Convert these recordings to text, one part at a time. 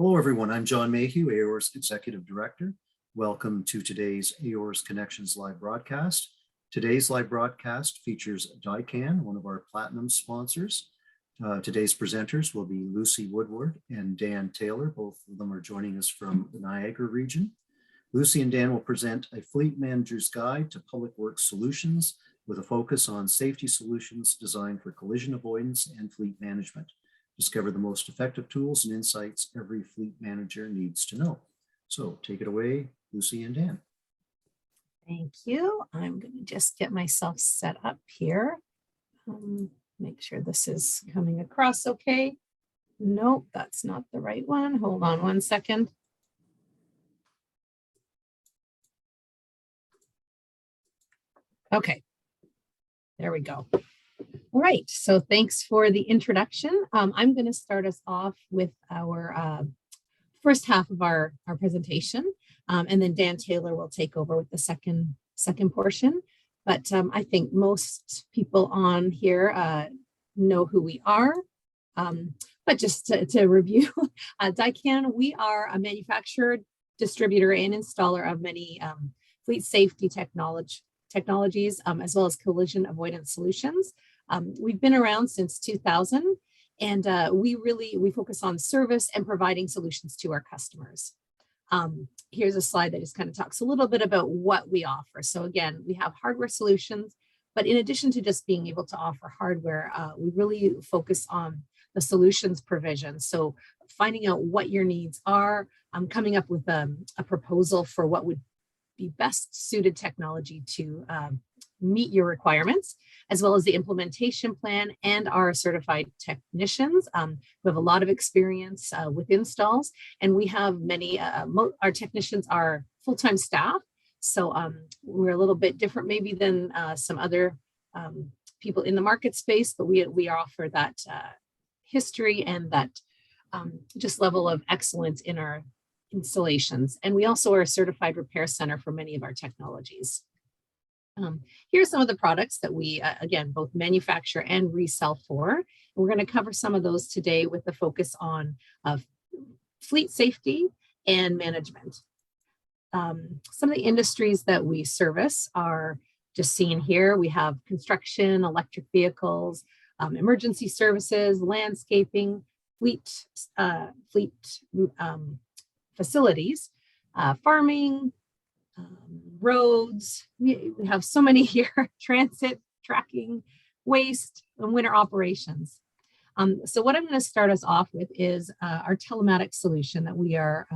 Hello, everyone. I'm John Mayhew, AORS Executive Director. Welcome to today's AORS Connections live broadcast. Today's live broadcast features DiCAN, one of our platinum sponsors. Today's presenters will be Lucy Woodward and Dan Taylor. Both of them are joining us from the Niagara region. Lucy and Dan will present a fleet manager's guide to public works solutions with a focus on safety solutions designed for collision avoidance and fleet management. Discover the most effective tools and insights every fleet manager needs to know. So take it away, Lucy and Dan. Thank you. I'm going to just get myself set up here. Make sure this is coming across okay. Nope, that's not the right one. Hold on one second. Okay, there we go. All right, so thanks for the introduction. I'm going to start us off with our first half of our presentation, and then Dan Taylor will take over with the second portion. But I think most people on here know who we are. But just to review, DiCAN, we are a manufacturer, distributor, and installer of many fleet safety technologies, as well as collision avoidance solutions. We've been around since 2000, and we focus on service and providing solutions to our customers. Here's a slide that just kind of talks a little bit about what we offer. So again, we have hardware solutions, but in addition to just being able to offer hardware, we really focus on the solutions provision. So finding out what your needs are, coming up with a proposal for what would be best suited technology to meet your requirements, as well as the implementation plan and our certified technicians. We have a lot of experience with installs, and we have many, our technicians are full-time staff. So we're a little bit different maybe than some other people in the market space, but we offer that history and that just level of excellence in our installations. And we also are a certified repair center for many of our technologies. Here's some of the products that we, again, both manufacture and resell for. And we're going to cover some of those today with the focus on fleet safety and management. Some of the industries that we service are just seen here. We have construction, electric vehicles, emergency services, landscaping, fleet facilities, farming, roads. We have so many here: transit, tracking, waste, and winter operations. So what I'm going to start us off with is our telematics solution that we are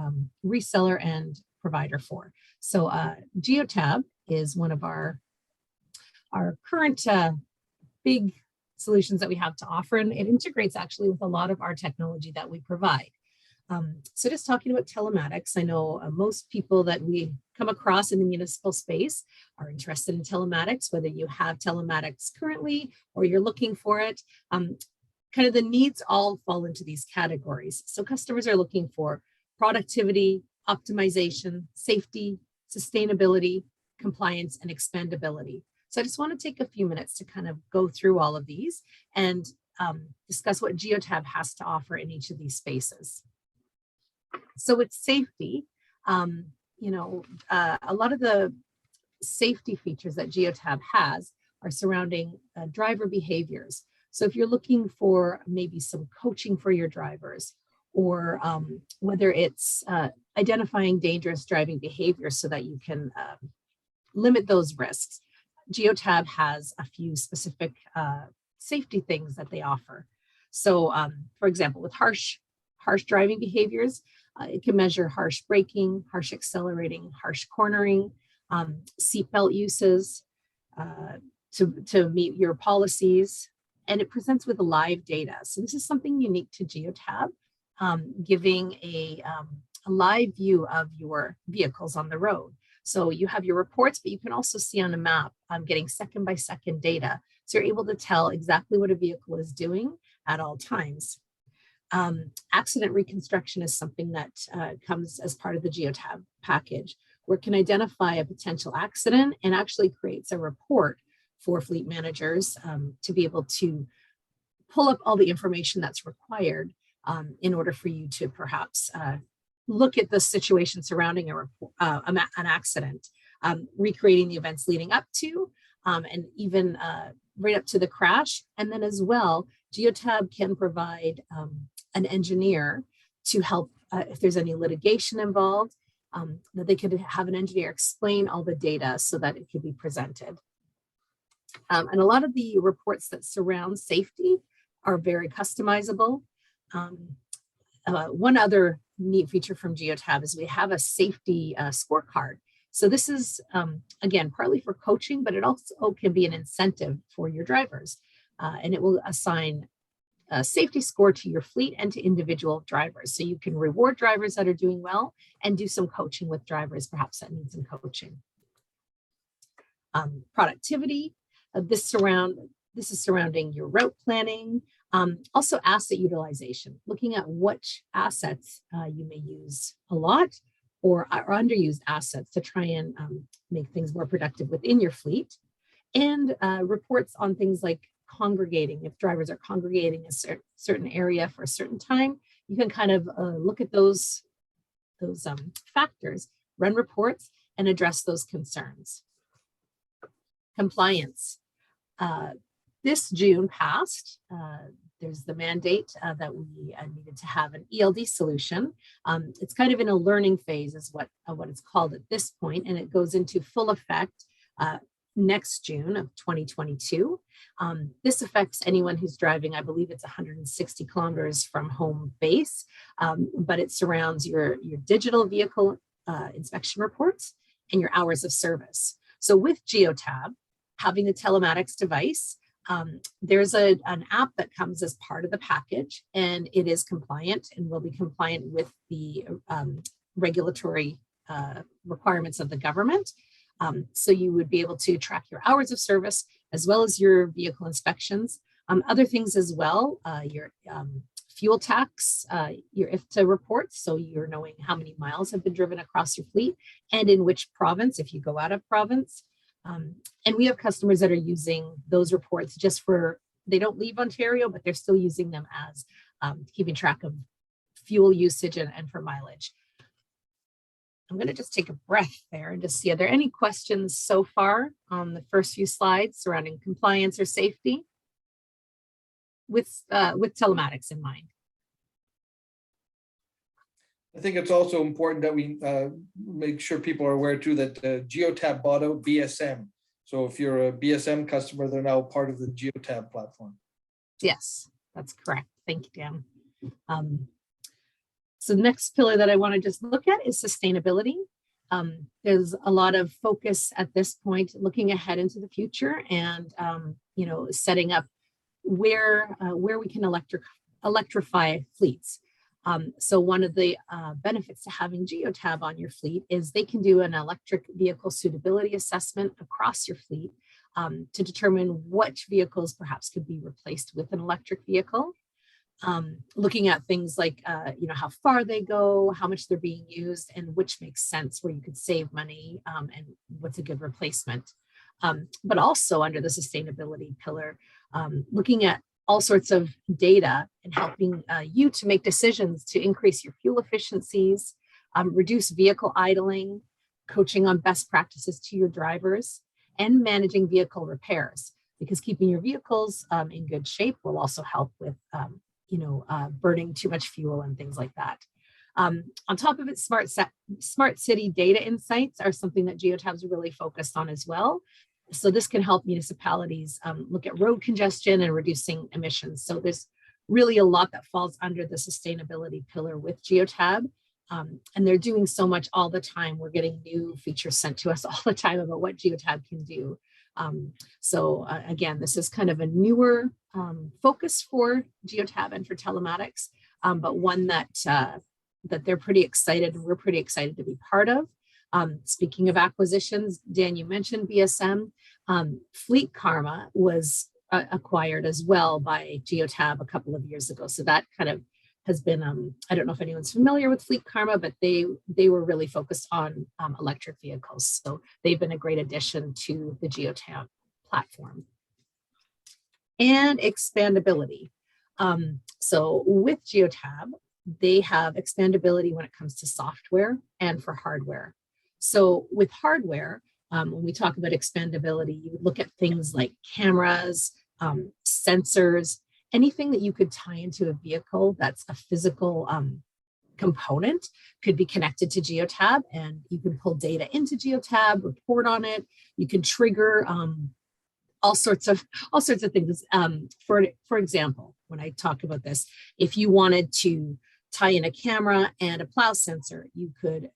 reseller and provider for. So Geotab is one of our current big solutions that we have to offer, and it integrates actually with a lot of our technology that we provide. So just talking about telematics, I know most people that we come across in the municipal space are interested in telematics, whether you have telematics currently or you're looking for it. Kind of the needs all fall into these categories. So customers are looking for productivity, optimization, safety, sustainability, compliance, and expandability. So I just want to take a few minutes to kind of go through all of these and discuss what Geotab has to offer in each of these spaces. So with safety, a lot of the safety features that Geotab has are surrounding driver behaviors. So if you're looking for maybe some coaching for your drivers, or whether it's identifying dangerous driving behavior so that you can limit those risks, Geotab has a few specific safety things that they offer. So for example, with harsh driving behaviors, it can measure harsh braking, harsh accelerating, harsh cornering, seatbelt uses to meet your policies, and it presents with live data. So this is something unique to Geotab, giving a live view of your vehicles on the road. So you have your reports, but you can also see on a map, getting second by second data. So you're able to tell exactly what a vehicle is doing at all times. Accident reconstruction is something that comes as part of the Geotab package, where it can identify a potential accident and actually creates a report for fleet managers to be able to pull up all the information that's required in order for you to perhaps look at the situation surrounding an accident, recreating the events leading up to, and even right up to the crash. And then as well, Geotab can provide an engineer to help if there's any litigation involved, that they could have an engineer explain all the data so that it could be presented. And a lot of the reports that surround safety are very customizable. One other neat feature from Geotab is we have a safety scorecard. So this is, again, partly for coaching, but it also can be an incentive for your drivers. And it will assign a safety score to your fleet and to individual drivers. So you can reward drivers that are doing well and do some coaching with drivers, perhaps that need some coaching. Productivity, this is surrounding your route planning, also asset utilization, looking at which assets you may use a lot or underused assets to try and make things more productive within your fleet, and reports on things like congregating. If drivers are congregating a certain area for a certain time, you can kind of look at those factors, run reports, and address those concerns. Compliance. This June passed. There's the mandate that we needed to have an ELD solution. It's kind of in a learning phase is what it's called at this point, and it goes into full effect next June of 2022. This affects anyone who's driving, I believe it's 160 kilometers from home base, but it surrounds your digital vehicle inspection reports and your hours of service. So with Geotab, having the telematics device, there's an app that comes as part of the package, and it is compliant and will be compliant with the regulatory requirements of the government. So you would be able to track your hours of service as well as your vehicle inspections. Other things as well, your fuel tax, your IFTA reports, so you're knowing how many miles have been driven across your fleet and in which province if you go out of province. And we have customers that are using those reports just for, they don't leave Ontario, but they're still using them as keeping track of fuel usage and for mileage. I'm going to just take a breath there and just see, are there any questions so far on the first few slides surrounding compliance or safety with telematics in mind? I think it's also important that we make sure people are aware too that Geotab bought out BSM. So if you're a BSM customer, they're now part of the Geotab platform. Yes, that's correct. Thank you, Dan. So the next pillar that I want to just look at is sustainability. There's a lot of focus at this point, looking ahead into the future and setting up where we can electrify fleets. So one of the benefits to having Geotab on your fleet is they can do an electric vehicle suitability assessment across your fleet to determine which vehicles perhaps could be replaced with an electric vehicle. Looking at things like, how far they go, how much they're being used, and which makes sense where you could save money and what's a good replacement. But also under the sustainability pillar, looking at all sorts of data and helping you to make decisions to increase your fuel efficiencies, reduce vehicle idling, coaching on best practices to your drivers, and managing vehicle repairs, because keeping your vehicles in good shape will also help with burning too much fuel and things like that. On top of it, smart city data insights are something that Geotab's really focused on as well. So this can help municipalities look at road congestion and reducing emissions. So there's really a lot that falls under the sustainability pillar with Geotab. And they're doing so much all the time. We're getting new features sent to us all the time about what Geotab can do. Again, this is kind of a newer focus for Geotab and for telematics, but one that they're pretty excited and we're pretty excited to be part of. Speaking of acquisitions, Dan, you mentioned BSM. Fleet Karma was acquired as well by Geotab a couple of years ago. So that kind of has been, I don't know if anyone's familiar with Fleet Karma, but they were really focused on electric vehicles. So they've been a great addition to the Geotab platform. And expandability. So with Geotab, they have expandability when it comes to software and for hardware. So with hardware, when we talk about expandability, you would look at things like cameras, sensors, anything that you could tie into a vehicle that's a physical component could be connected to Geotab, and you can pull data into Geotab, report on it. You can trigger all sorts of things. For example, when I talk about this, if you wanted to tie in a camera and a plow sensor, you could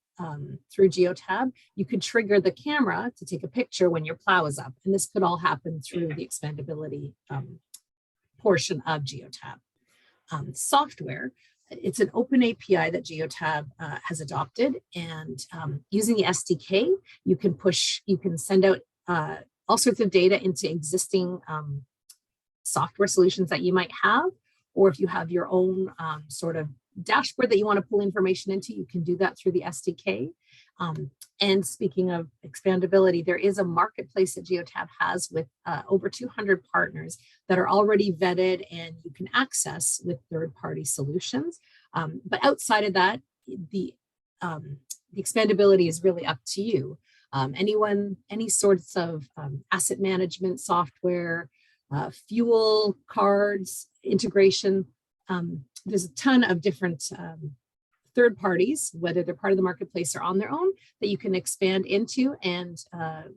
through Geotab, you could trigger the camera to take a picture when your plow is up, and this could all happen through the expandability portion of Geotab. Software, it's an open API that Geotab has adopted, and using the SDK, you can send out all sorts of data into existing software solutions that you might have, or if you have your own sort of dashboard that you want to pull information into, you can do that through the SDK. And speaking of expandability, there is a marketplace that Geotab has with over 200 partners that are already vetted and you can access with third-party solutions. But outside of that, the expandability is really up to you. Any sorts of asset management software, fuel cards, integration. There's a ton of different third parties, whether they're part of the marketplace or on their own, that you can expand into. And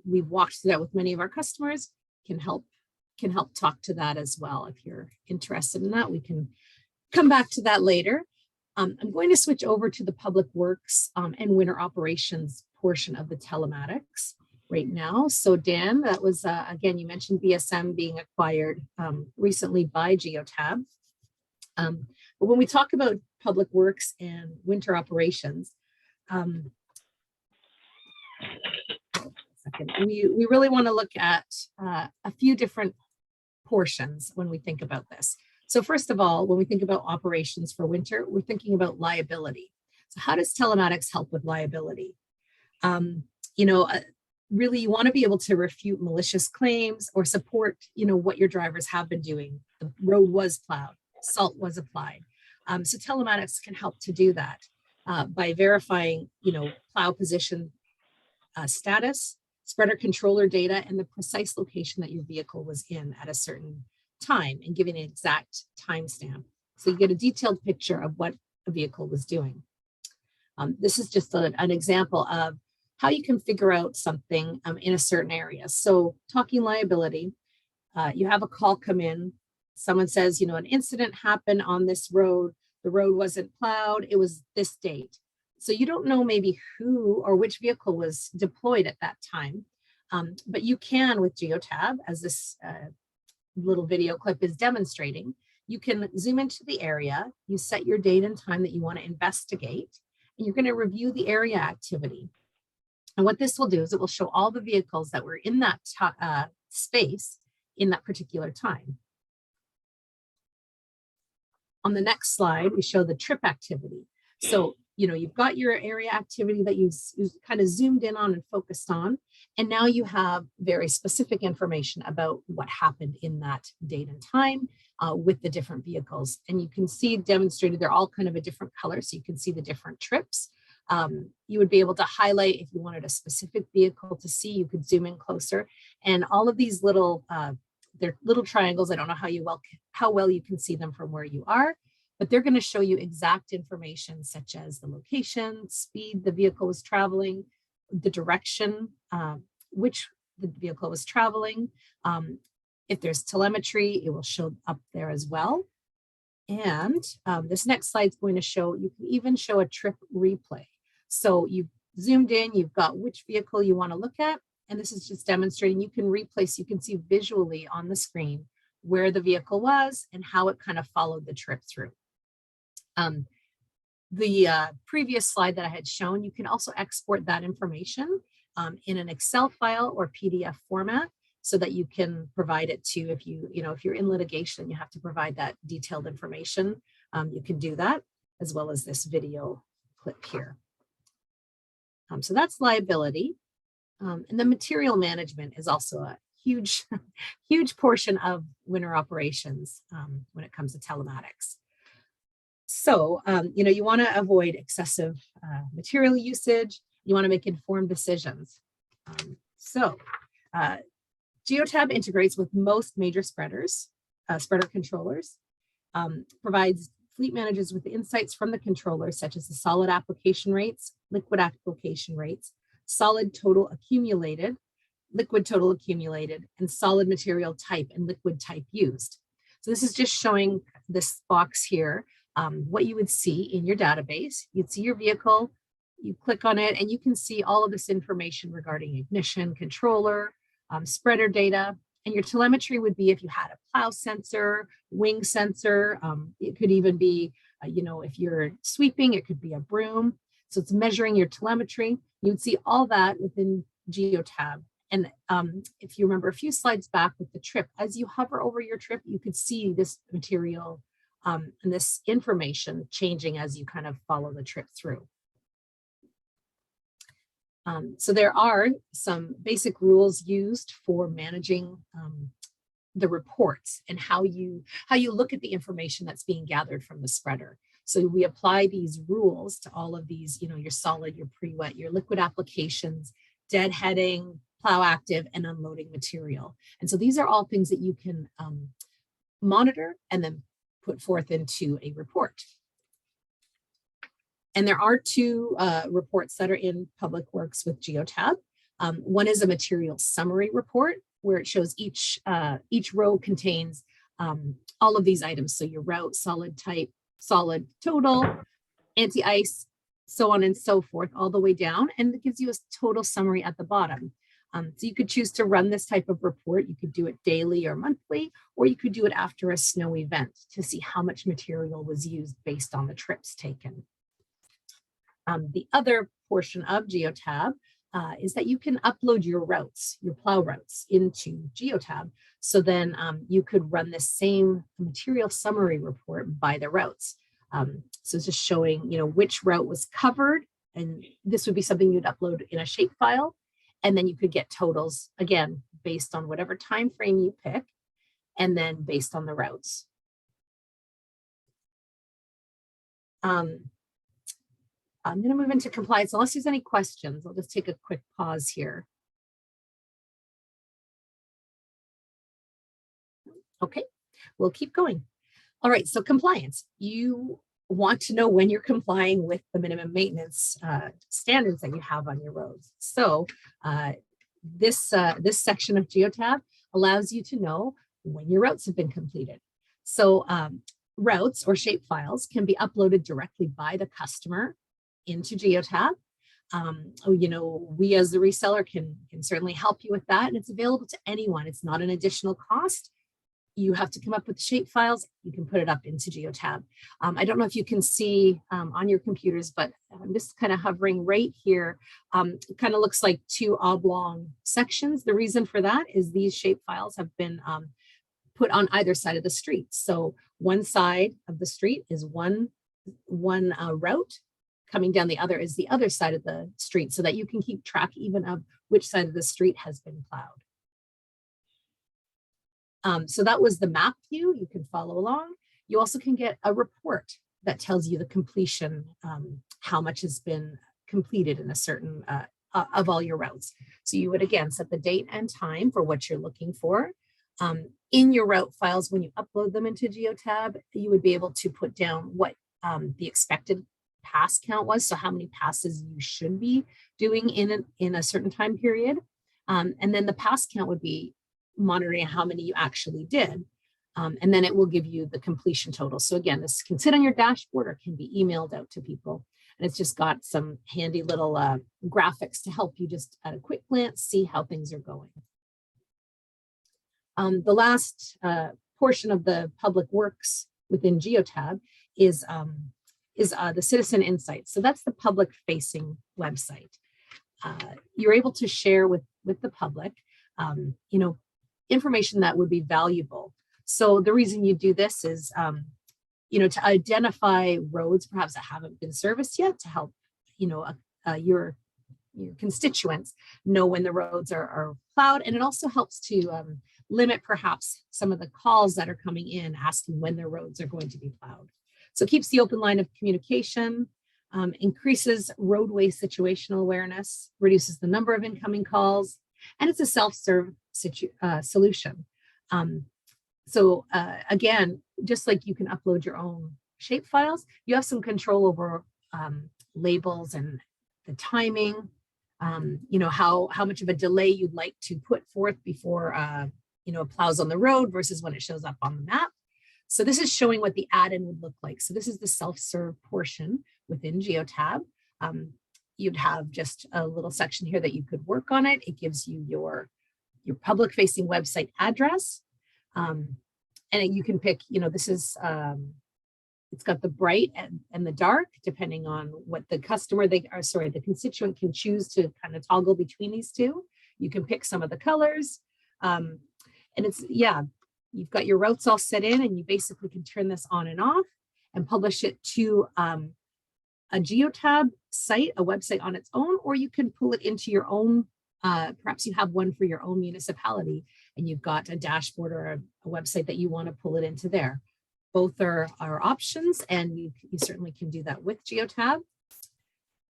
we've walked through that with many of our customers, can help talk to that as well. If you're interested in that, we can come back to that later. I'm going to switch over to the public works and winter operations portion of the telematics right now. So Dan, that was, again, you mentioned BSM being acquired recently by Geotab. But when we talk about public works and winter operations, we really want to look at a few different portions when we think about this. So first of all, when we think about operations for winter, we're thinking about liability. So how does telematics help with liability? Really, you want to be able to refute malicious claims or support, what your drivers have been doing. The road was plowed, salt was applied. So telematics can help to do that by verifying, plow position status, spreader controller data, and the precise location that your vehicle was in at a certain time and giving an exact timestamp. So you get a detailed picture of what a vehicle was doing. This is just an example of how you can figure out something in a certain area. So talking liability, you have a call come in. Someone says, an incident happened on this road. The road wasn't plowed. It was this date. So you don't know maybe who or which vehicle was deployed at that time. But you can with Geotab, as this little video clip is demonstrating, you can zoom into the area, you set your date and time that you want to investigate, and you're going to review the area activity. And what this will do is it will show all the vehicles that were in that space in that particular time. On the next slide, we show the trip activity. So, you've got your area activity that you kind of zoomed in on and focused on. And now you have very specific information about what happened in that date and time with the different vehicles. And you can see demonstrated, they're all kind of a different color. So you can see the different trips. You would be able to highlight if you wanted a specific vehicle to see, you could zoom in closer. And all of these little, they're little triangles. I don't know how well you can see them from where you are, but they're going to show you exact information such as the location, speed the vehicle was traveling, the direction, which the vehicle was traveling. If there's telemetry, it will show up there as well. And this next slide is going to show, you can even show a trip replay. So you've zoomed in, you've got which vehicle you want to look at. And this is just demonstrating you can replace, you can see visually on the screen where the vehicle was and how it kind of followed the trip through. The previous slide that I had shown, you can also export that information in an Excel file or PDF format so that you can provide it to, if you're in litigation, you have to provide that detailed information. You can do that as well as this video clip here. So that's liability. And the material management is also a huge, huge portion of winter operations when it comes to telematics. So, you want to avoid excessive material usage. You want to make informed decisions. GeoTab integrates with most major spreader controllers, provides fleet managers with insights from the controllers, such as the solid application rates, liquid application rates, solid total accumulated, liquid total accumulated, and solid material type and liquid type used. So this is just showing this box here, what you would see in your database. You'd see your vehicle, you click on it, and you can see all of this information regarding ignition, controller, spreader data, and your telemetry would be if you had a plow sensor, wing sensor. It could even be, if you're sweeping, it could be a broom. So it's measuring your telemetry. You would see all that within GeoTab. And if you remember a few slides back with the trip, as you hover over your trip, you could see this material and this information changing as you kind of follow the trip through. So there are some basic rules used for managing the reports and how you look at the information that's being gathered from the spreader. So we apply these rules to all of these, your solid, your pre-wet, your liquid applications, deadheading, plow active, and unloading material. And so these are all things that you can monitor and then put forth into a report. And there are two reports that are in Public Works with GeoTab. One is a material summary report where it shows each row contains all of these items. So your route, solid type, solid total, anti-ice, so on and so forth, all the way down. And it gives you a total summary at the bottom. So you could choose to run this type of report. You could do it daily or monthly, or you could do it after a snow event to see how much material was used based on the trips taken. The other portion of GeoTab is that you can upload your routes, your plow routes, into GeoTab. So then you could run the same material summary report by the routes. So it's just showing, which route was covered, and this would be something you'd upload in a shapefile, and then you could get totals again based on whatever time frame you pick, and then based on the routes. I'm going to move into compliance. Unless there's any questions, I'll just take a quick pause here. Okay, we'll keep going. All right, so compliance. You want to know when you're complying with the minimum maintenance standards that you have on your roads. So this section of GeoTab allows you to know when your routes have been completed. So routes or shape files can be uploaded directly by the customer into GeoTab. We as the reseller can certainly help you with that, and it's available to anyone. It's not an additional cost. You have to come up with the shape files. You can put it up into GeoTab. I don't know if you can see on your computers, but I'm just kind of hovering right here. It kind of looks like two oblong sections. The reason for that is these shape files have been put on either side of the street. So one side of the street is one route. Coming down the other is the other side of the street, so that you can keep track even of which side of the street has been plowed. So that was the map view. You can follow along. You also can get a report that tells you the completion, how much has been completed in a certain of all your routes. So you would again set the date and time for what you're looking for. In your route files, when you upload them into GeoTab, you would be able to put down what the expected pass count was, so how many passes you should be doing in a certain time period, and then the pass count would be monitoring how many you actually did, and then it will give you the completion total. So again, this can sit on your dashboard or can be emailed out to people, and it's just got some handy little graphics to help you just at a quick glance see how things are going. The last portion of the Public Works within GeoTab is the Citizen Insights. So that's the public-facing website. You're able to share with the public, information that would be valuable. So the reason you do this is, to identify roads perhaps that haven't been serviced yet, to help, your your constituents know when the roads are plowed. And it also helps to limit perhaps some of the calls that are coming in asking when their roads are going to be plowed. So it keeps the open line of communication, increases roadway situational awareness, reduces the number of incoming calls, and it's a self-serve solution. Again, just like you can upload your own shape files, you have some control over labels and the timing, how much of a delay you'd like to put forth before it plows on the road versus when it shows up on the map. So this is showing what the add-in would look like. So this is the self-serve portion within GeoTab. You'd have just a little section here that you could work on it. It gives you your public-facing website address. And you can pick, this is, it's got the bright and the dark, depending on what the the constituent can choose to kind of toggle between these two. You can pick some of the colors. And you've got your routes all set in, and you basically can turn this on and off and publish it to a GeoTab site, a website on its own, or you can pull it into your own, perhaps you have one for your own municipality and you've got a dashboard or a website that you want to pull it into there. Both are options, and you certainly can do that with GeoTab.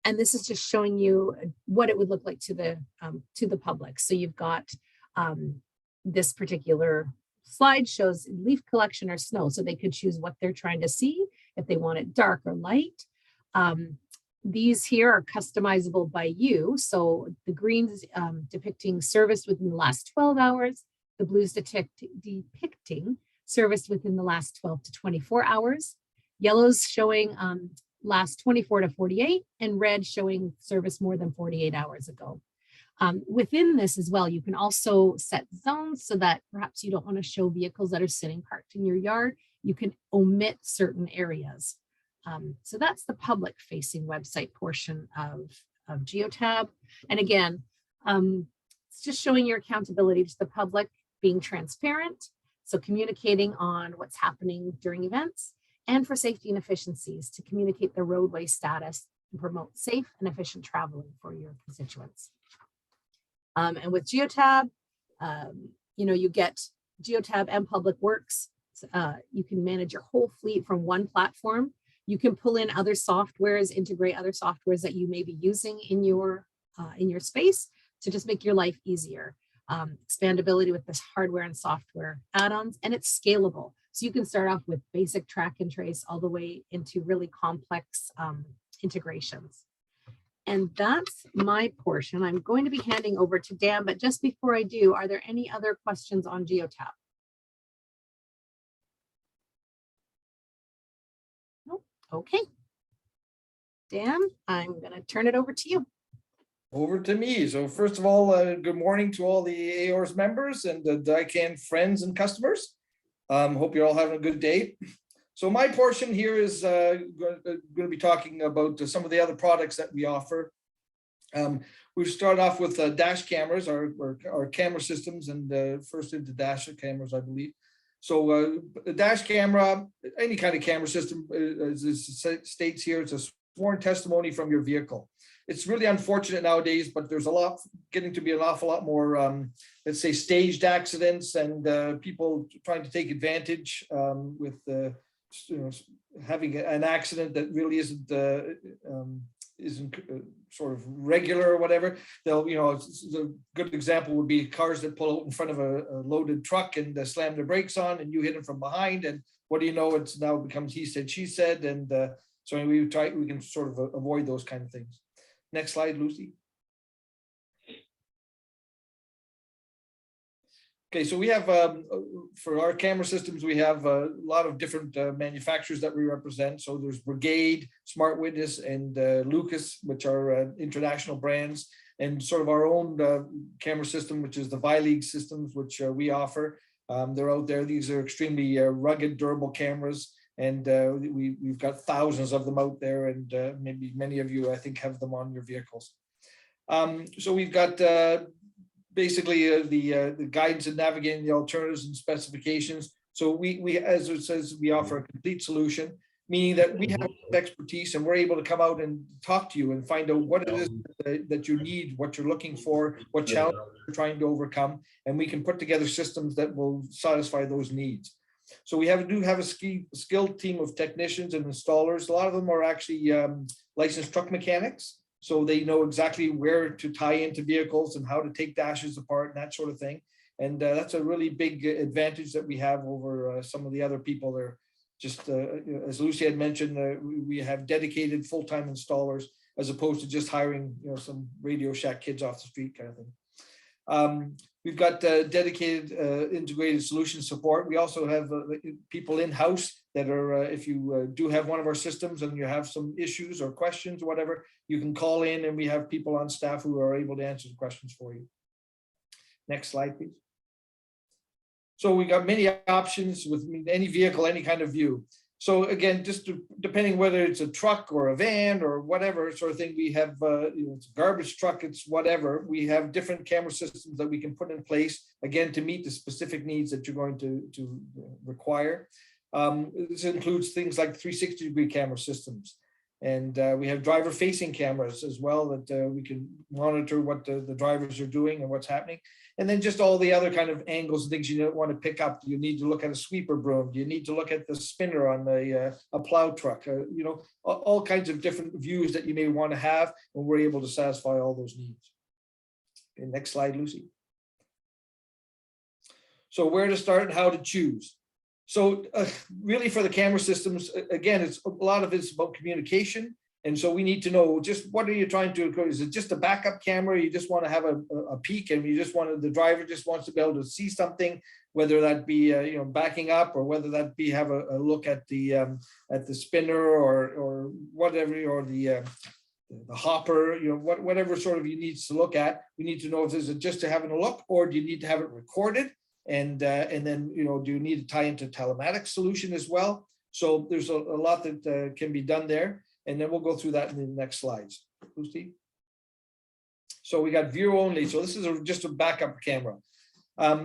And this is just showing you what it would look like to the public. So you've got this particular slide shows leaf collection or snow, so they could choose what they're trying to see, if they want it dark or light. These here are customizable by you. So the greens depicting service within the last 12 hours, the blues depicting service within the last 12 to 24 hours, yellows showing last 24 to 48, and red showing service more than 48 hours ago. Within this as well, you can also set zones so that perhaps you don't want to show vehicles that are sitting parked in your yard. You can omit certain areas. So that's the public facing website portion of GeoTab. And again, it's just showing your accountability to the public, being transparent. So communicating on what's happening during events, and for safety and efficiencies to communicate the roadway status and promote safe and efficient traveling for your constituents. And with GeoTab, you get GeoTab and Public Works. You can manage your whole fleet from one platform. You can pull in other softwares, integrate other softwares that you may be using in your space to just make your life easier. Expandability with this hardware and software add-ons, and it's scalable. So you can start off with basic track and trace all the way into really complex integrations. And that's my portion. I'm going to be handing over to Dan, but just before I do, are there any other questions on GeoTab? Nope. Okay. Dan, I'm going to turn it over to you. Over to me. So first of all, good morning to all the AORS members and the DiCAN friends and customers. Hope you're all having a good day. So my portion here is going to be talking about some of the other products that we offer. We've started off with dash cameras, our camera systems, and first into dash cameras, I believe. So a dash camera, any kind of camera system, as it states here, it's a sworn testimony from your vehicle. It's really unfortunate nowadays, but there's getting to be an awful lot more, let's say, staged accidents and people trying to take advantage with having an accident that really isn't sort of regular or whatever. They'll, a good example would be cars that pull out in front of a loaded truck and slam their brakes on, and you hit them from behind, and what do you know? It's now becomes he said, she said, and so we can sort of avoid those kind of things. Next slide, Lucy. Okay, so we have, for our camera systems, we have a lot of different manufacturers that we represent. So there's Brigade, Smart Witness, and Lucas, which are international brands, and sort of our own camera system, which is the Vi-League systems, which we offer. They're out there. These are extremely rugged, durable cameras. And we've got thousands of them out there, and maybe many of you, I think, have them on your vehicles. So we've got basically the guidance and navigating the alternatives and specifications. So we, as it says, we offer a complete solution. meaning that we have expertise and we're able to come out and talk to you and find out what it is that you need, what you're looking for, what challenge you're trying to overcome, and we can put together systems that will satisfy those needs. So we do have a skilled team of technicians and installers. A lot of them are actually licensed truck mechanics, so they know exactly where to tie into vehicles and how to take dashes apart and that sort of thing. And that's a really big advantage that we have over some of the other people there. Just as Lucy had mentioned, we have dedicated full-time installers as opposed to just hiring, some Radio Shack kids off the street kind of thing. We've got dedicated integrated solution support. We also have people in-house that are, if you do have one of our systems and you have some issues or questions or whatever, you can call in and we have people on staff who are able to answer the questions for you. Next slide, please. So we got many options with any vehicle, any kind of view. So again, just depending whether it's a truck or a van or whatever sort of thing, we have, it's a garbage truck, it's whatever. We have different camera systems that we can put in place, again, to meet the specific needs that you're going to require. This includes things like 360-degree camera systems. And we have driver-facing cameras as well that we can monitor what the drivers are doing and what's happening. And then just all the other kind of angles and things you don't want to pick up. You need to look at a sweeper broom. You need to look at the spinner on a plow truck. All kinds of different views that you may want to have, and we're able to satisfy all those needs. Okay, next slide, Lucy. So where to start and how to choose. So really for the camera systems, again, a lot of it's about communication. And so we need to know just what are you trying to do? Is it just a backup camera? You just want to have a peek and the driver just wants to be able to see something, whether that be, backing up or whether that be have a look at the spinner or whatever, or the hopper, whatever sort of you need to look at. We need to know if this is just to having a look or do you need to have it recorded? And then, do you need to tie into telematics solution as well? So there's a lot that can be done there. And then we'll go through that in the next slides. Lucy? So we got view only. So this is just a backup camera.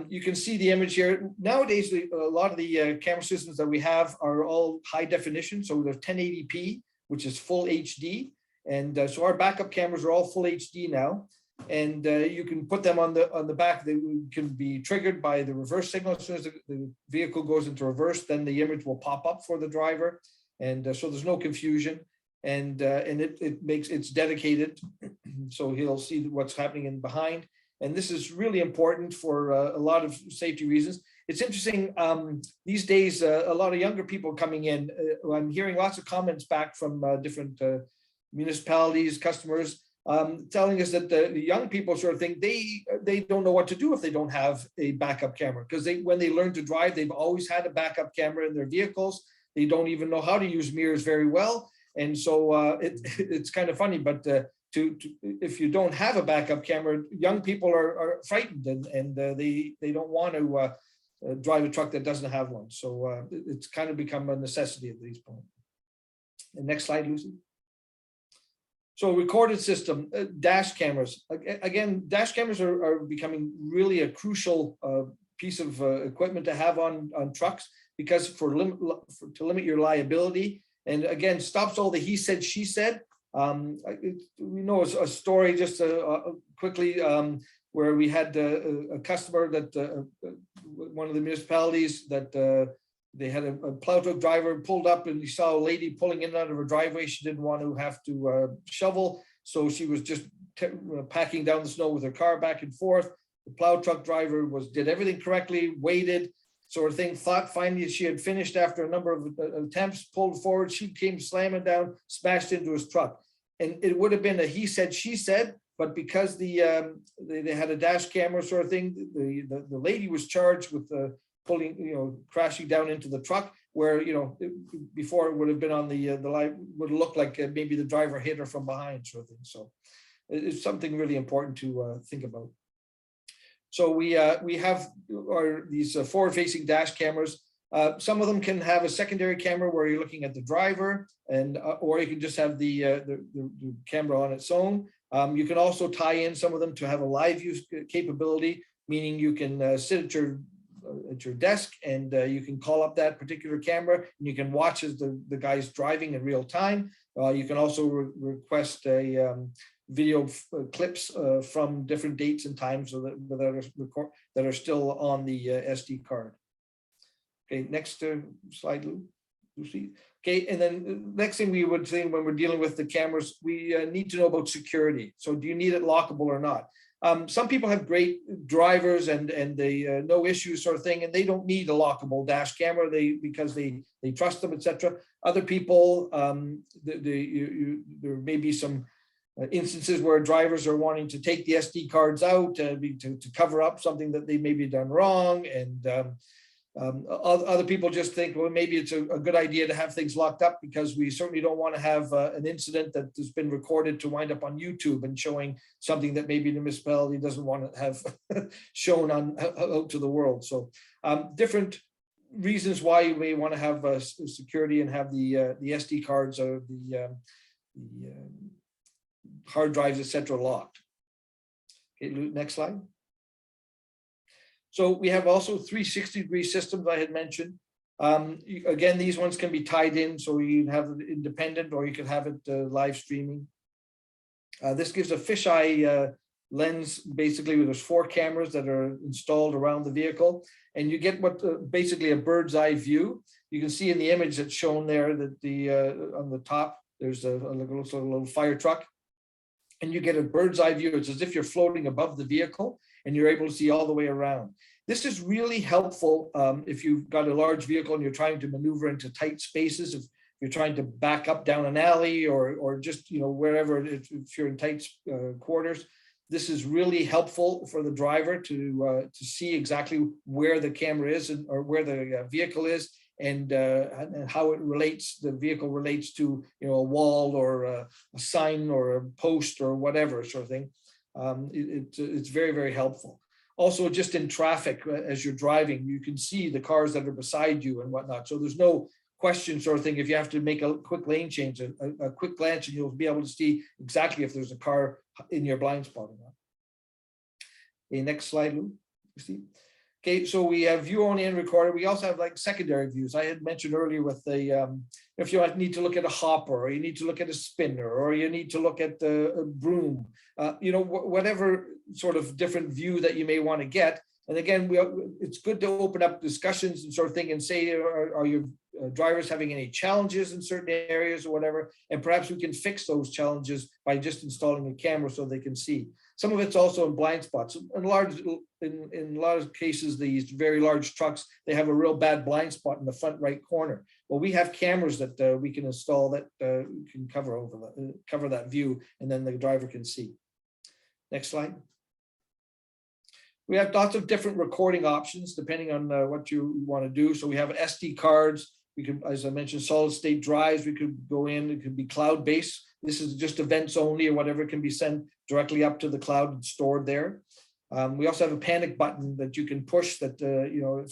You can see the image here. Nowadays, a lot of the camera systems that we have are all high definition. So they're 1080p, which is full HD. And so our backup cameras are all full HD now. And you can put them on the back. They can be triggered by the reverse signal. As soon as the vehicle goes into reverse, then the image will pop up for the driver. And so there's no confusion. And it's dedicated, so he'll see what's happening in behind. And this is really important for a lot of safety reasons. It's interesting, these days, a lot of younger people coming in, I'm hearing lots of comments back from different municipalities, customers, telling us that the young people sort of think they don't know what to do if they don't have a backup camera, because when they learn to drive, they've always had a backup camera in their vehicles. They don't even know how to use mirrors very well. And so it's kind of funny, but if you don't have a backup camera, young people are frightened and they don't want to drive a truck that doesn't have one. So it's kind of become a necessity at this point. And next slide, Lucy. So recorded system, dash cameras. Again, dash cameras are becoming really a crucial piece of equipment to have on trucks, because to limit your liability. And again, stops all the he said, she said. We know a story just quickly where we had a customer that one of the municipalities that they had a plow truck driver pulled up and he saw a lady pulling in and out of her driveway. She didn't want to have to shovel. So she was just packing down the snow with her car back and forth. The plow truck driver did everything correctly, waited, sort of thing, thought finally she had finished after a number of attempts, pulled forward, she came slamming down, smashed into his truck. And it would have been a he said, she said, but because they had a dash camera sort of thing, the lady was charged with pulling, crashing down into the truck, where, before it would have been on the line, would look like maybe the driver hit her from behind sort of thing. So it's something really important to think about. So we have these forward-facing dash cameras. Some of them can have a secondary camera where you're looking at the driver, and or you can just have the camera on its own. You can also tie in some of them to have a live view capability, meaning you can sit at your at your desk, and you can call up that particular camera, and you can watch as the guy's driving in real time. You can also request a video clips from different dates and times so that are still on the SD card. Okay, next slide, Lucy. Okay, and then the next thing we would say when we're dealing with the cameras, we need to know about security. So do you need it lockable or not? Some people have great drivers and they no issues sort of thing, and they don't need a lockable dash camera because they trust them, etc. Other people, there may be some instances where drivers are wanting to take the SD cards out to cover up something that they maybe done wrong, and other people just think, well, maybe it's a good idea to have things locked up because we certainly don't want to have an incident that has been recorded to wind up on YouTube and showing something that maybe the municipality doesn't want to have shown out to the world. So different reasons why you may want to have security and have the SD cards or the hard drives, etc., locked. Okay, next slide. So we have also 360-degree systems I had mentioned. Again, these ones can be tied in, so you can have it independent or you can have it live streaming. This gives a fisheye lens, basically, where there's 4 cameras that are installed around the vehicle, and you get what basically a bird's eye view. You can see in the image that's shown there that on the top, there's a little fire truck, and you get a bird's eye view. It's as if you're floating above the vehicle, and you're able to see all the way around. This is really helpful if you've got a large vehicle and you're trying to maneuver into tight spaces, if you're trying to back up down an alley or just, wherever, if you're in tight quarters. This is really helpful for the driver to see exactly where the camera is or where the vehicle is, and how the vehicle relates to, a wall or a sign or a post or whatever sort of thing. It's very, very helpful. Also, just in traffic, as you're driving, you can see the cars that are beside you and whatnot. So there's no question sort of thing. If you have to make a quick lane change, a quick glance, and you'll be able to see exactly if there's a car in your blind spot or not. Okay, next slide, Lou. Okay, so we have view only and recorder. We also have like secondary views. I had mentioned earlier with the, if you need to look at a hopper, or you need to look at a spinner, or you need to look at a broom, whatever sort of different view that you may want to get. And again, it's good to open up discussions and sort of thing and say, are your drivers having any challenges in certain areas or whatever? And perhaps we can fix those challenges by just installing a camera so they can see. Some of it's also in blind spots. In a lot of cases, these very large trucks, they have a real bad blind spot in the front right corner. Well, we have cameras that we can install that can cover that view, and then the driver can see. Next slide. We have lots of different recording options depending on what you want to do. So we have SD cards. We can, as I mentioned, solid state drives. We could go in. It could be cloud-based. This is just events only or whatever, can be sent directly up to the cloud and stored there. We also have a panic button that you can push that,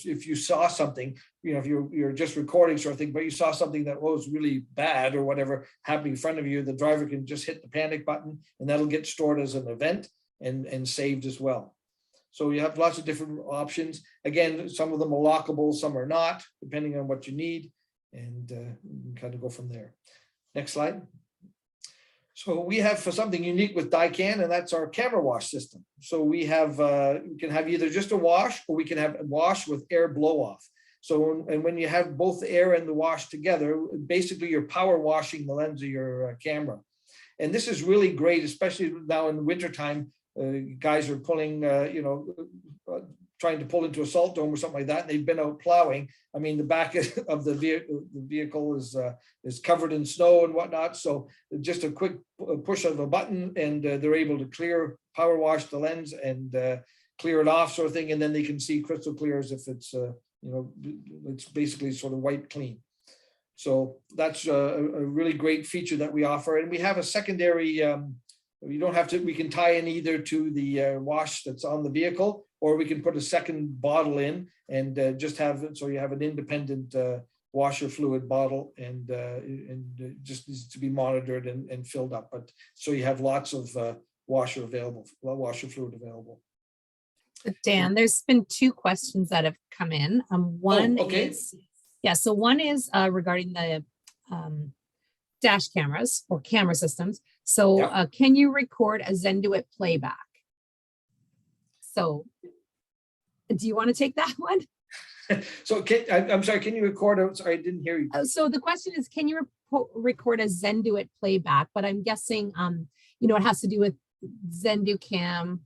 if you saw something, if you're just recording sort of thing, but you saw something that was really bad or whatever happening in front of you, the driver can just hit the panic button and that'll get stored as an event and saved as well. So you have lots of different options. Again, some of them are lockable, some are not, depending on what you need, and you can kind of go from there. Next slide. So we have for something unique with DiCAN, and that's our camera wash system. So we can have either just a wash, or we can have a wash with air blow off. So, and when you have both the air and the wash together, basically you're power washing the lens of your camera. And this is really great, especially now in the wintertime. Guys are pulling, trying to pull into a salt dome or something like that, and they've been out plowing. I mean, the back of the vehicle is covered in snow and whatnot. So just a quick push of a button, and they're able to power wash the lens and clear it off, sort of thing. And then they can see crystal clear as if it's, it's basically sort of white clean. So that's a really great feature that we offer. And we have a secondary. You don't have to, we can tie in either to the wash that's on the vehicle, or we can put a second bottle in and just have it so you have an independent washer fluid bottle, and it just needs to be monitored and filled up. But so you have lots of washer fluid available. Dan, there's been two questions that have come in. One okay. so one is regarding the dash cameras or camera systems. So Yeah. can you record a Zenduit playback? So do you want to take that one? So I'm sorry, can you record? Sorry, I didn't hear you. So the question is, can you record a Zenduit playback? But I'm guessing, it has to do with ZenduCam,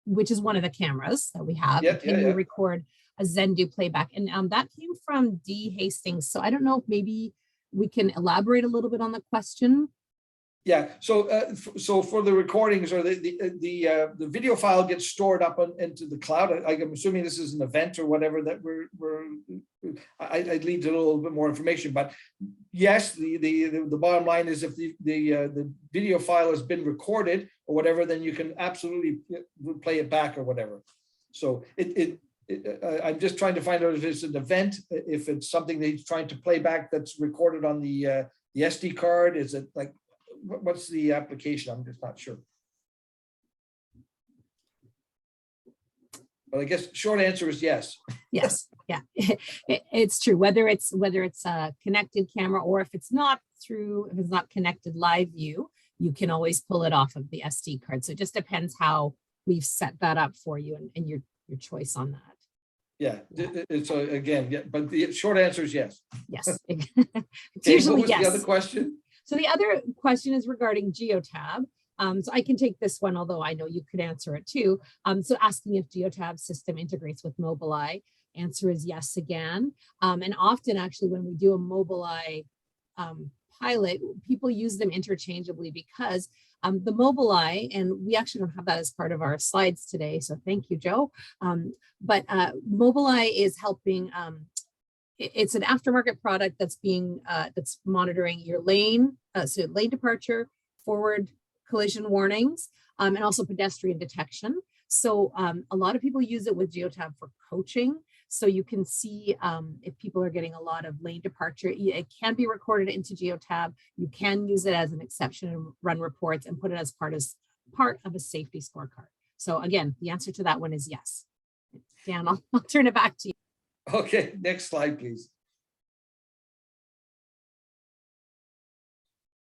which is one of the cameras that we have. Yeah, Can you record a Zendu playback? And that came from D Hastings. So I don't know if maybe we can elaborate a little bit on the question. Yeah, so for the recordings or the video file gets stored up into the cloud. I'm assuming this is an event or whatever that I'd lead to a little bit more information, but yes, the bottom line is if the video file has been recorded or whatever, then you can absolutely play it back or whatever. So I'm just trying to find out if it's an event, if it's something that he's trying to play back that's recorded on the SD card. Is it like, what's the application? I'm just not sure. But I guess short answer is yes. Yes, yeah, it's true. Whether it's a connected camera or if it's not connected live view, you can always pull it off of the SD card. So it just depends how we've set that up for you and your choice on that. Yeah, so again, yeah, but the short answer is yes. Yes, it's Okay, usually what was yes. the other question? So the other question is regarding Geotab. So I can take this one, although I know you could answer it too. So asking if Geotab system integrates with Mobileye. Answer is yes again. And often actually when we do a Mobileye pilot, people use them interchangeably because the Mobileye, and we actually don't have that as part of our slides today, so thank you, Joe. But Mobileye is helping, it's an aftermarket product that's being that's monitoring your lane, so lane departure, forward collision warnings, and also pedestrian detection. So a lot of people use it with Geotab for coaching. So you can see if people are getting a lot of lane departure, it can be recorded into Geotab. You can use it as an exception and run reports and put it as part of a safety scorecard. So again, the answer to that one is yes. Dan, I'll turn it back to you. Okay, next slide, please.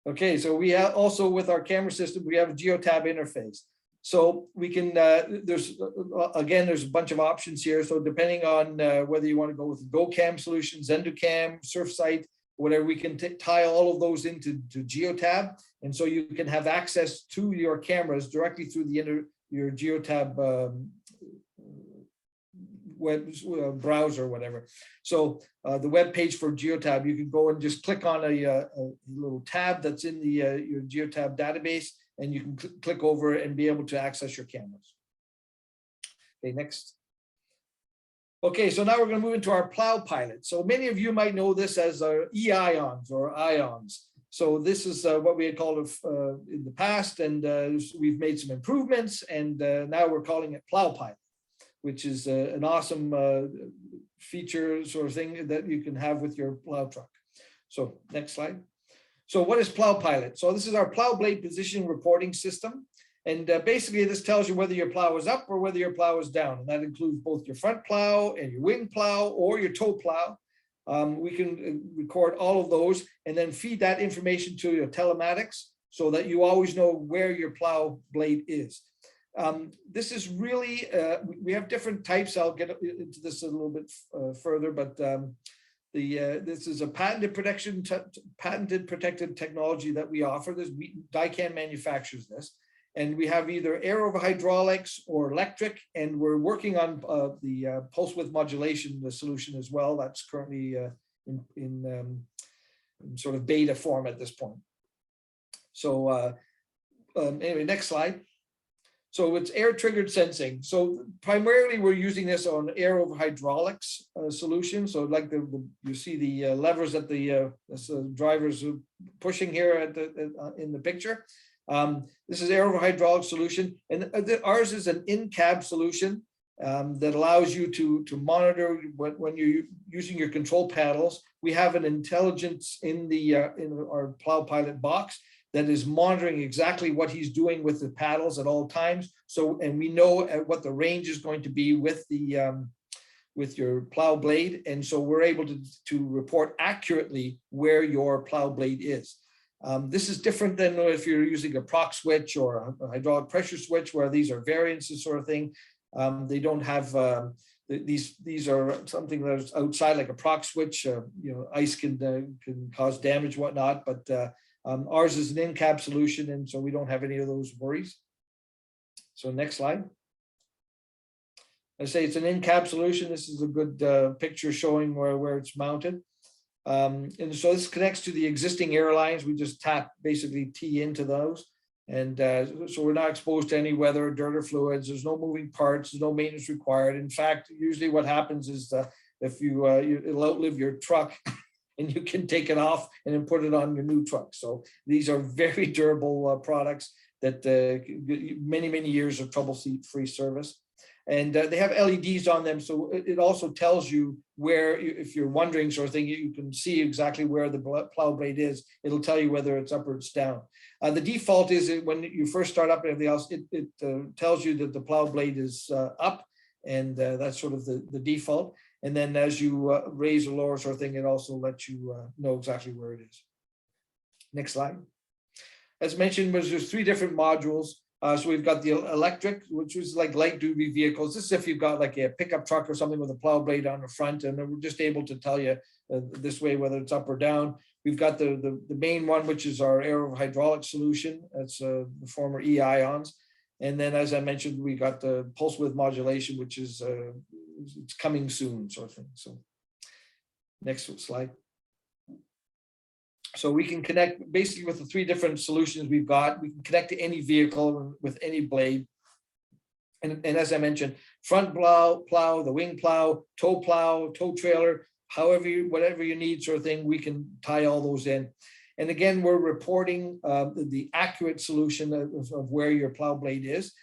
Okay, so we have also with our camera system, we have a Geotab interface. So we can, there's a bunch of options here. So depending on whether you want to go with GoCam solution, ZenduCam, SurfSight, whatever, we can tie all of those into Geotab. And so you can have access to your cameras directly through your Geotab web browser or whatever. So the web page for Geotab, you can go and just click on a little tab that's in your Geotab database, and you can click over and be able to access your cameras. Okay, next. Okay, so now we're going to move into our plow pilot. So many of you might know this as our e-ions or ions. So this is what we had called in the past, and we've made some improvements, and now we're calling it plow pilot, which is an awesome feature sort of thing that you can have with your plow truck. So next slide. So what is plow pilot? So this is our plow blade position reporting system. And basically this tells you whether your plow is up or whether your plow is down. And that includes both your front plow and your wing plow or your toe plow. We can record all of those and then feed that information to your telematics so that you always know where your plow blade is. This is really, we have different types. I'll get into this a little bit further, but this is a patented protected technology that we offer. DiCAN manufactures this, and we have either air over hydraulics or electric, and we're working on the pulse width modulation solution as well. That's currently in sort of beta form at this point. So anyway, next slide. So it's air triggered sensing. So primarily we're using this on air over hydraulics solution. So like you see the levers that the drivers are pushing here in the picture. This is air over hydraulic solution, and ours is an in-cab solution that allows you to monitor when you're using your control panels. We have an intelligence in our plow pilot box that is monitoring exactly what he's doing with the paddles at all times. So, and we know what the range is going to be with the with your plow blade. And so we're able to report accurately where your plow blade is. This is different than if you're using a proc switch or a hydraulic pressure switch, where these are variances sort of thing. They don't have, these are something that's outside, like a proc switch. Ice can cause damage, whatnot, but ours is an in-cab solution, and so we don't have any of those worries. So next slide. I say it's an in-cab solution. This is a good picture showing where it's mounted. And so this connects to the existing airlines. We just basically tee into those. And so we're not exposed to any weather, dirt, or fluids. There's no moving parts, there's no maintenance required. In fact, usually what happens is if it'll outlive your truck and you can take it off and then put it on your new truck. So these are very durable products that many, many years of trouble-free service. And they have LEDs on them, so it also tells you where, if you're wondering sort of thing, you can see exactly where the plow blade is. It'll tell you whether it's up or it's down. The default is that when you first start up and everything else, it tells you that the plow blade is up, and that's sort of the default. And then as you raise or lower sort of thing, it also lets you know exactly where it is. Next slide. As mentioned, there's 3 different modules. So we've got the electric, which is like light duty vehicles. This is if you've got like a pickup truck or something with a plow blade on the front, and we're just able to tell you this way whether it's up or down. We've got the main one, which is our aerohydraulic solution. That's the former e-ions. And then, as I mentioned, we got the pulse width modulation, which is it's coming soon, sort of thing. So next slide. So we can connect basically with the 3 different solutions we've got. We can connect to any vehicle with any blade. And as I mentioned, front plow, the wing plow, tow trailer, whatever you need sort of thing, we can tie all those in. And again, we're reporting the accurate solution of where your plow blade is.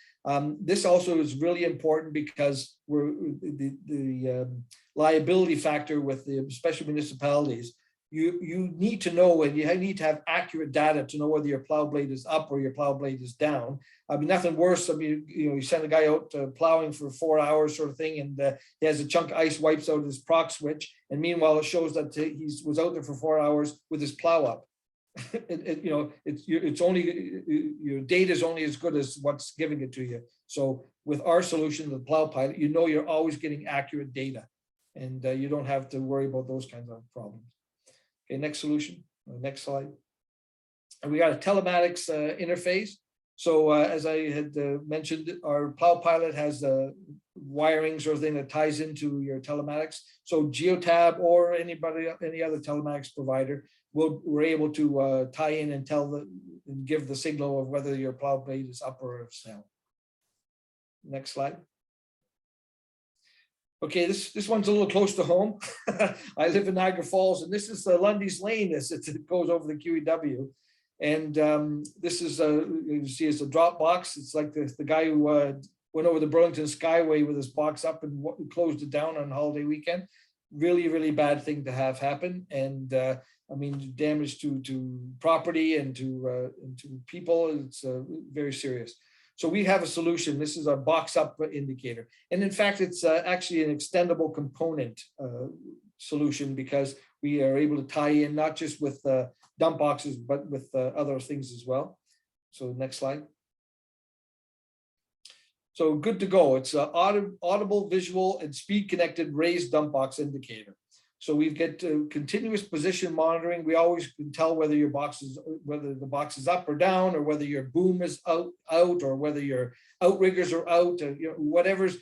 This also is really important because the liability factor with the special municipalities. You need to know, and you need to have accurate data to know whether your plow blade is up or your plow blade is down. I mean, nothing worse. I mean, you send a guy out plowing for 4 hours sort of thing, and he has a chunk of ice, wipes out his proc switch, and meanwhile it shows that he was out there for 4 hours with his plow up. It's only, your data is only as good as what's giving it to you. So with our solution, the Plow Pilot, you're always getting accurate data, and you don't have to worry about those kinds of problems. Okay, next solution, next slide. And we got a telematics interface. So as I had mentioned, our Plow Pilot has wiring sort of thing that ties into your telematics. So Geotab or any other telematics provider, we're able to tie in and and give the signal of whether your plow blade is up or it's down. Next slide. Okay, this one's a little close to home. I live in Niagara Falls, and this is Lundy's Lane. It goes over the QEW, and this is you see it's a drop box. It's like the guy who went over the Burlington Skyway with his box up and closed it down on holiday weekend. Really, really bad thing to have happen, and I mean, damage to property and to people. It's very serious. So we have a solution. This is our box up indicator. And in fact, it's actually an extendable component solution, because we are able to tie in not just with dump boxes, but with other things as well. So next slide. So good to go. It's an audible, visual, and speed connected raised dump box indicator. So we get continuous position monitoring. We always can tell whether whether the box is up or down, or whether your boom is out, or whether your outriggers are out, or, whatever's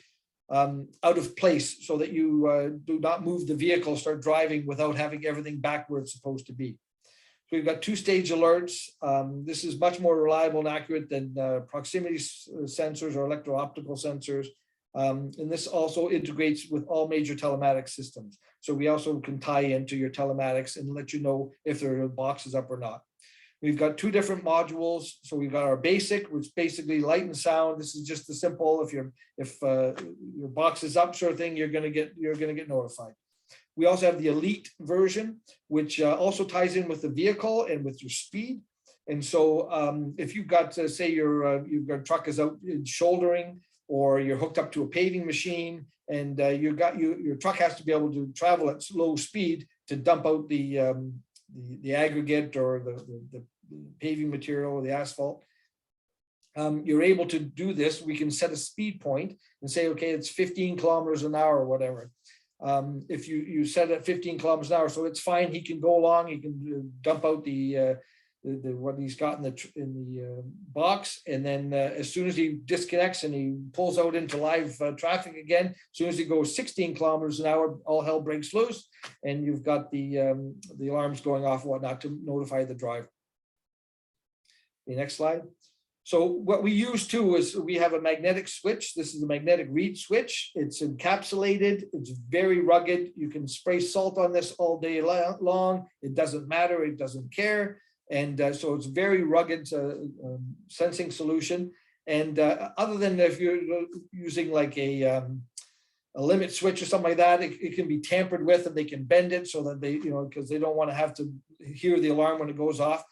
out of place, so that you do not move the vehicle, start driving without having everything back where it's supposed to be. So we've got 2-stage alerts. This is much more reliable and accurate than proximity sensors or electro-optical sensors. And this also integrates with all major telematics systems. So we also can tie into your telematics and let you know if there are boxes up or not. We've got 2 different modules. So we've got our basic, which is basically light and sound. This is just the simple. If your box is up sort of thing, you're gonna get notified. We also have the elite version, which also ties in with the vehicle and with your speed. And so if you've got, say your truck is out shouldering, or you're hooked up to a paving machine, and your truck has to be able to travel at slow speed to dump out the aggregate or the paving material or the asphalt. You're able to do this. We can set a speed point and say, okay, it's 15 kilometers an hour or whatever. If you set it at 15 kilometers an hour, so it's fine. He can go along. He can dump out the what he's got in the box, and then as soon as he disconnects and he pulls out into live traffic again, as soon as he goes 16 kilometers an hour, all hell breaks loose, and you've got the alarms going off and whatnot to notify the driver. The next slide. So what we use too is we have a magnetic switch. This is a magnetic reed switch. It's encapsulated. It's very rugged. You can spray salt on this all day long. It doesn't matter. It doesn't care. And so it's very rugged sensing solution. And other than if you're using like a limit switch or something like that, it can be tampered with, and they can bend it so that they, because they don't want to have to hear the alarm when it goes off.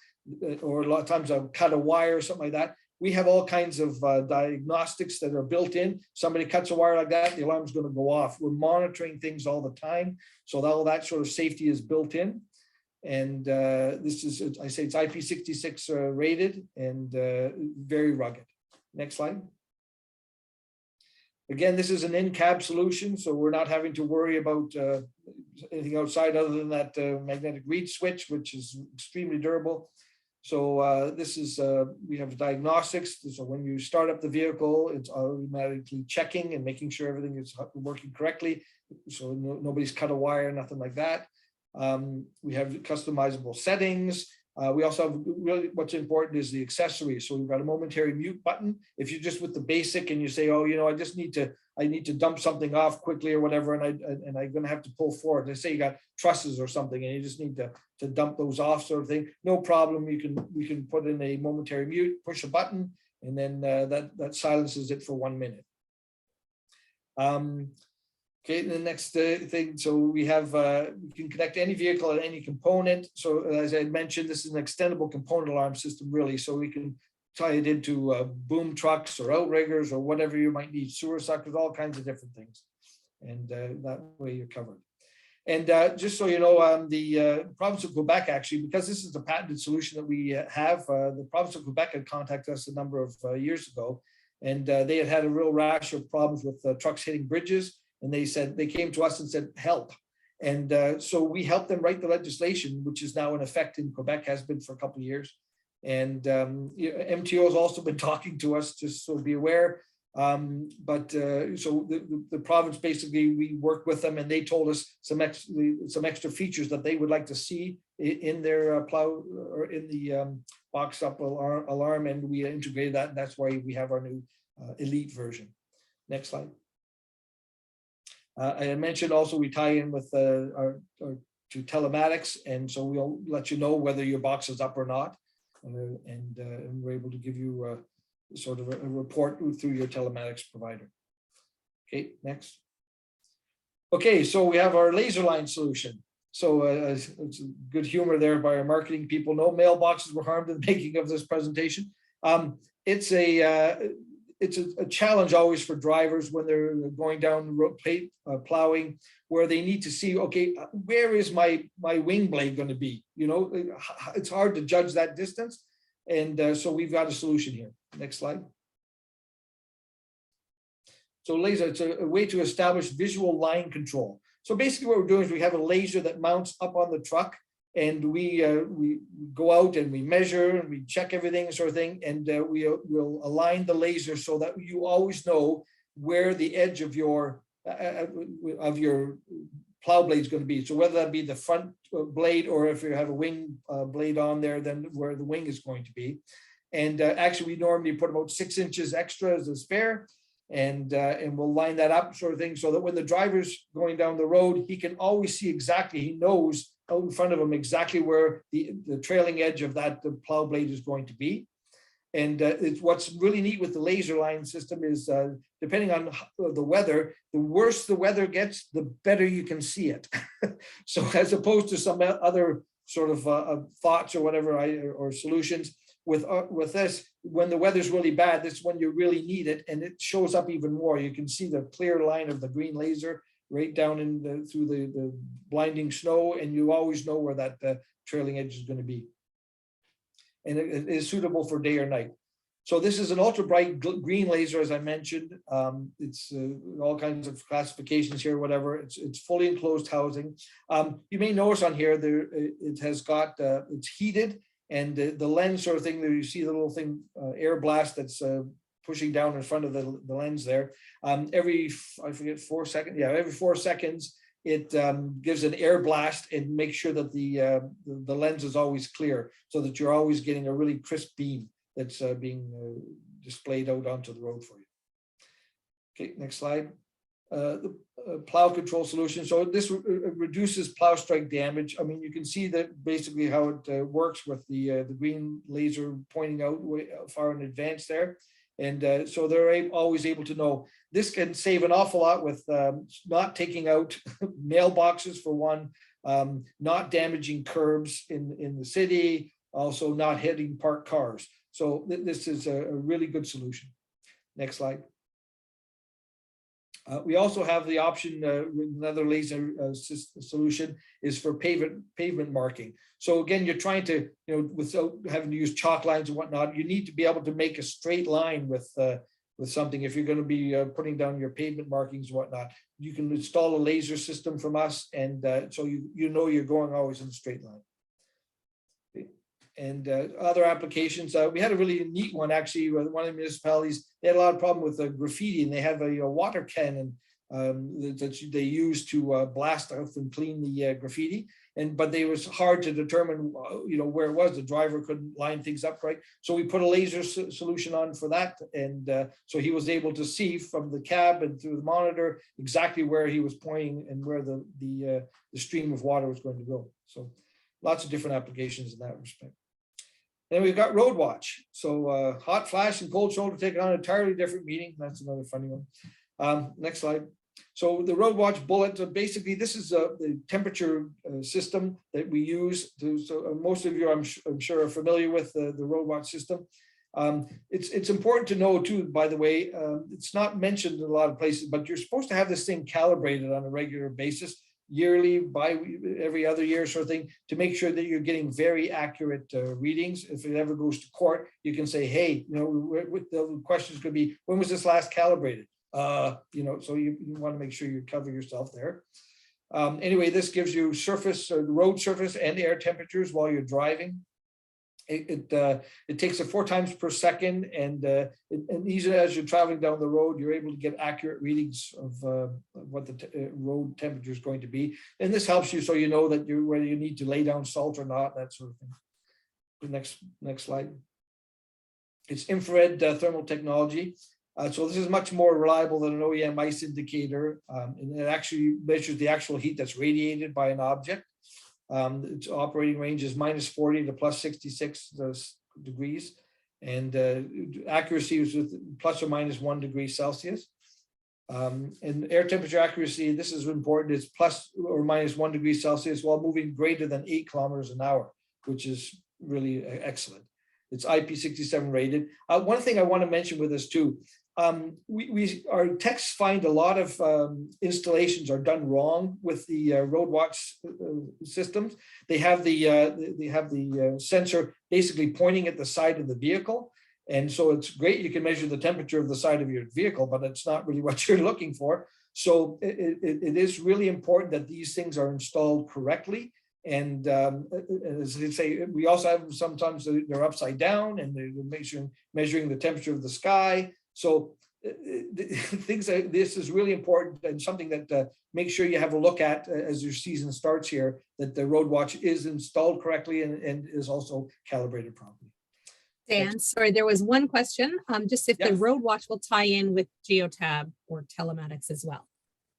Or a lot of times I'll cut a wire or something like that. We have all kinds of diagnostics that are built in. Somebody cuts a wire like that, the alarm is going to go off. We're monitoring things all the time. So all that sort of safety is built in. And this is, I say it's IP66 rated and very rugged. Next slide. Again, this is an in-cab solution, so we're not having to worry about anything outside other than that magnetic reed switch, which is extremely durable. So this is, we have diagnostics. So when you start up the vehicle, it's automatically checking and making sure everything is working correctly. So nobody's cut a wire, nothing like that. We have customizable settings. We also have really what's important is the accessories. So we've got a momentary mute button. If you're just with the basic and you say, oh, I need to dump something off quickly or whatever, and I'm going to have to pull forward. Let's say you got trusses or something and you just need to dump those off, sort of thing. No problem. We can put in a momentary mute, push a button, and then that silences it for 1 minute. Okay, the next thing, so we have, we can connect any vehicle and any component. So as I mentioned, this is an extendable component alarm system, really. So we can tie it into boom trucks or outriggers or whatever you might need, sewer suckers, all kinds of different things. And that way you're covered. And just so you know, the province of Quebec, actually, because this is a patented solution that we have, the province of Quebec had contacted us a number of years ago, and they had a real rash of problems with trucks hitting bridges. And they came to us and said, help. And so we helped them write the legislation, which is now in effect in Quebec, has been for a couple of years. And MTO has also been talking to us, just so be aware. So the province, basically, we worked with them and they told us some extra features that they would like to see in their plow or in the box up alarm, and we integrated that. And that's why we have our new elite version. Next slide. I mentioned also we tie in with our to telematics, and so we'll let you know whether your box is up or not, and we're able to give you sort of a report through your telematics provider. Okay, next. Okay, so we have our laser line solution. So it's good humor there by our marketing people. No mailboxes were harmed in the making of this presentation. It's a challenge always for drivers when they're going down the road plowing, where they need to see, okay, where is my wing blade going to be? It's hard to judge that distance. And so we've got a solution here. Next slide. So laser, it's a way to establish visual line control. So basically what we're doing is we have a laser that mounts up on the truck, and we go out and we measure and we check everything, sort of thing, and we'll align the laser so that you always know where the edge of your plow blade is going to be. So whether that be the front blade or if you have a wing blade on there, then where the wing is going to be. And actually, we normally put about 6 inches extra as a spare, and we'll line that up, sort of thing, so that when the driver's going down the road, he can always see exactly. He knows out in front of him exactly where the trailing edge of that plow blade is going to be. And it's what's really neat with the laser line system is depending on the weather, the worse the weather gets, the better you can see it. So as opposed to some other sort of thoughts or whatever, or solutions. With this, when the weather's really bad, this is when you really need it, and it shows up even more. You can see the clear line of the green laser right down in through the blinding snow, and you always know where that trailing edge is going to be. And it is suitable for day or night. So this is an ultra bright green laser, as I mentioned. It's all kinds of classifications here, whatever. It's fully enclosed housing. You may notice on here there it has got it's heated, and the lens sort of thing there, you see the little thing air blast that's pushing down in front of the lens there. Every, I forget, 4 seconds. Yeah, every 4 seconds it gives an air blast and makes sure that the lens is always clear, so that you're always getting a really crisp beam that's being displayed out onto the road for you. Okay, next slide. The plow control solution. So this reduces plow strike damage. I mean, you can see that basically how it works with the green laser pointing out way far in advance there. And so they're always able to know. This can save an awful lot with not taking out mailboxes for one, not damaging curbs in the city, also not hitting parked cars. So this is a really good solution. Next slide. We also have the option, another laser solution is for pavement marking. So again, you're trying to, without having to use chalk lines and whatnot, you need to be able to make a straight line with something. If you're going to be putting down your pavement markings and whatnot, you can install a laser system from us, and so you know you're going always in a straight line. And other applications, we had a really neat one actually with one of the municipalities. They had a lot of problem with graffiti, and they have a water cannon that they use to blast out and clean the graffiti. But it was hard to determine, where it was. The driver couldn't line things up right. So we put a laser solution on for that, and so he was able to see from the cab and through the monitor exactly where he was pointing and where the stream of water was going to go. So lots of different applications in that respect. Then we've got road watch. So hot flash and cold shoulder take on an entirely different meaning. That's another funny one. Next slide. So the road watch bullet, basically this is the temperature system that we use. So most of you, I'm sure, are familiar with the road watch system. It's important to know too, by the way, it's not mentioned in a lot of places, but you're supposed to have this thing calibrated on a regular basis, yearly, every other year sort of thing, to make sure that you're getting very accurate readings. If it ever goes to court, you can say, hey, the questions could be, when was this last calibrated? So you want to make sure you cover yourself there. Anyway, this gives you road surface and air temperatures while you're driving. It takes it 4 times per second, and even as you're traveling down the road, you're able to get accurate readings of what the road temperature is going to be. And this helps you so you know that whether you need to lay down salt or not, that sort of thing. The next slide. It's infrared thermal technology. So this is much more reliable than an OEM ice indicator, and it actually measures the actual heat that's radiated by an object. Its operating range is -40 to +66 degrees, and accuracy is with ±1 degree Celsius. And air temperature accuracy, this is important, it's ±1 degree Celsius while moving greater than 8 kilometers an hour, which is really excellent. It's IP67 rated. One thing I want to mention with this too, our techs find a lot of installations are done wrong with the road watch systems. They have the sensor basically pointing at the side of the vehicle, and so it's great. You can measure the temperature of the side of your vehicle, but it's not really what you're looking for. So it is really important that these things are installed correctly. And as they say, we also have sometimes they're upside down, and they're measuring the temperature of the sky. So things like this is really important, and something that make sure you have a look at as your season starts here, that the road watch is installed correctly and is also calibrated properly. Dan, sorry, there was one question, just if the road watch will tie in with Geotab or telematics as well.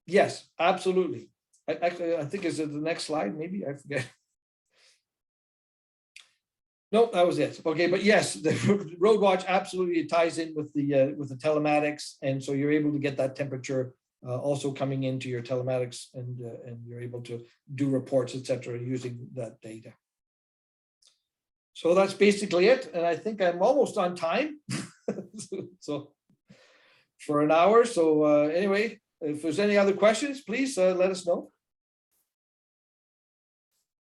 Yes, absolutely. Actually, I think is it the next slide, maybe, I forget. No, that was it. Okay, but yes, the road watch absolutely ties in with the telematics, and so you're able to get that temperature also coming into your telematics, and you're able to do reports, etc., using that data. So that's basically it. And I think I'm almost on time. So for an hour. So anyway, if there's any other questions, please let us know.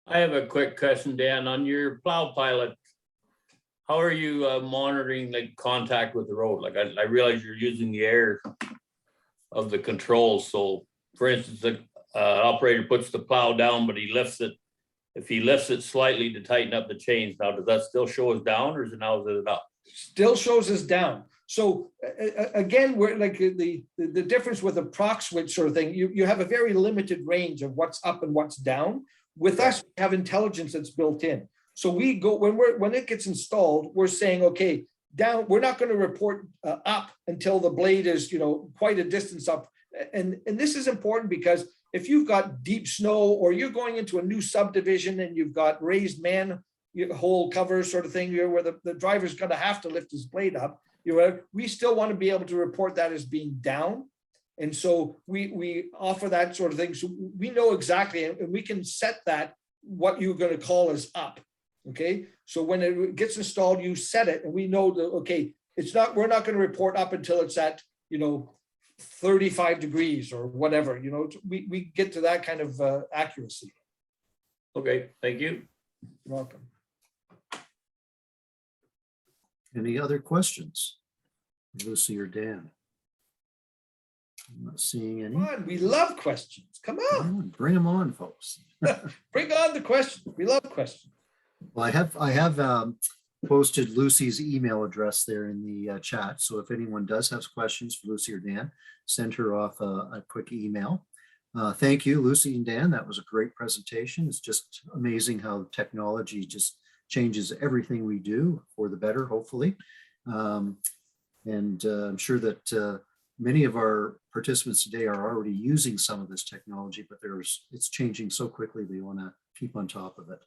I have a quick question, Dan, on your plow pilot. How are you monitoring the contact with the road? Like I realize you're using the air of the controls. So for instance, the operator puts the plow down, but he lifts it. If he lifts it slightly to tighten up the chains, now does that still show us down, or is it now is it up? Still shows us down. So again, we're like the difference with a proc switch sort of thing, you have a very limited range of what's up and what's down. With us, we have intelligence that's built in. So we go when it gets installed, we're saying, okay, down, we're not going to report up until the blade is, quite a distance up. And this is important because if you've got deep snow or you're going into a new subdivision and you've got raised manhole cover sort of thing where the driver's going to have to lift his blade up, we still want to be able to report that as being down. And so we offer that sort of thing. So we know exactly, and we can set that what you're going to call as up. Okay. So when it gets installed, you set it and we know that, okay, we're not going to report up until it's at, 35 degrees or whatever, we get to that kind of accuracy. Okay, thank you. You're welcome. Any other questions? Lucy or Dan? I'm not seeing any. Come on, we love questions. Come on. Bring them on, folks. Bring on the questions. We love questions. Well, I have posted Lucy's email address there in the chat. So if anyone does have questions for Lucy or Dan, send her off a quick email. Thank you, Lucy and Dan. That was a great presentation. It's just amazing how technology just changes everything we do for the better, hopefully. And I'm sure that many of our participants today are already using some of this technology, but it's changing so quickly, they want to keep on top of it.